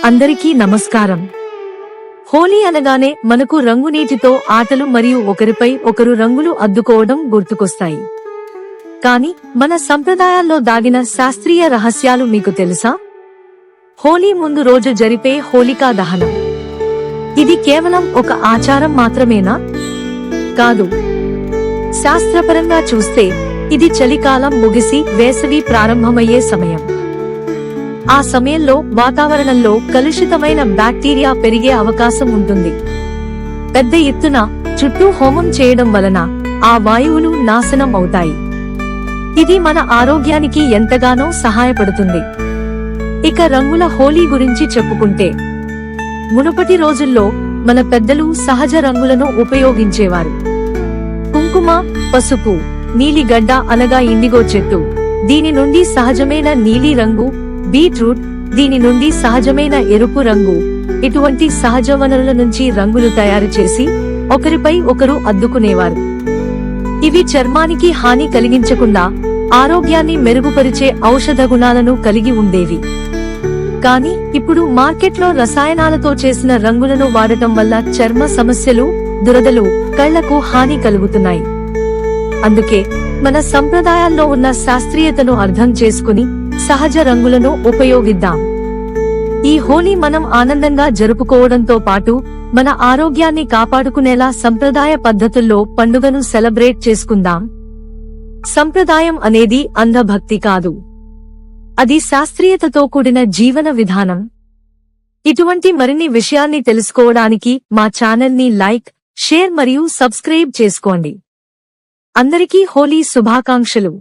అందరికీ నమస్కారం. హోలీ అనగానే మనకు రంగునీటితో ఆటలు మరియు ఒకరిపై ఒకరు రంగులు అద్దుకోవడం గుర్తుకొస్తాయి. కానీ మన సంప్రదాయాల్లో దాగిన శాస్త్రీయ రహస్యాలు మీకు తెలుసా? హోలీ ముందు రోజు జరిపే హోలికా దహనం, ఇది కేవలం ఒక ఆచారం మాత్రమేనా? కాదు. శాస్త్రపరంగా చూస్తే ఇది చలికాలం ముగిసి వేసవి ప్రారంభమయ్యే సమయం. ఆ సమయంలో వాతావరణంలో కలుషితమైన బ్యాక్టీరియా పెరిగే అవకాశం ఉంటుంది. పెద్ద ఎత్తున చుట్టూ హోమం చేయడం వలన ఆ వాయువులు నాశనం అవుతాయి. ఇది మన ఆరోగ్యానికి ఎంతగానో సహాయపడుతుంది. ఇక రంగుల హోలీ గురించి చెప్పుకుంటే, మునుపటి రోజుల్లో మన పెద్దలు సహజ రంగులను ఉపయోగించేవారు. కుంకుమ, పసుపు, నీలిగడ్డ అనగా ఇండిగో చెట్టు, దీని నుండి సహజమైన నీలి రంగు, బీట్రూట్, దీని నుండి సహజమైన ఎరుపు రంగు, ఇటువంటి సహజ వనరుల నుంచి రంగులు తయారు చేసి ఒకరిపై ఒకరు అద్దుకునేవారు. ఇవి చర్మానికి హాని కలిగించకుండా ఆరోగ్యాన్ని మెరుగుపరిచే ఔషధ గుణాలను కలిగి ఉండేవి. కానీ ఇప్పుడు మార్కెట్లో రసాయనాలతో చేసిన రంగులను వాడటం వల్ల చర్మ సమస్యలు, దురదలు, కళ్లకు హాని కలుగుతున్నాయి. అందుకే మన సంప్రదాయాల్లో ఉన్న శాస్త్రీయతను అర్థం చేసుకుని సహజ రంగులను ఉపయోగిద్దాం. ఈ హోలీ మనం ఆనందంగా జరుపుకోవడంతో పాటు మన ఆరోగ్యాన్ని కాపాడుకునేలా సంప్రదాయ పద్ధతుల్లో పండుగను సెలబ్రేట్ చేసుకుందాం. సంప్రదాయం అనేది అంధభక్తి కాదు, అది శాస్త్రీయతతో కూడిన జీవన విధానం. ఇటువంటి మరిన్ని విషయాల్ని తెలుసుకోవడానికి మా ఛానల్ని లైక్, షేర్ మరియు సబ్స్క్రైబ్ చేసుకోండి. అందరికీ హోలీ శుభాకాంక్షలు.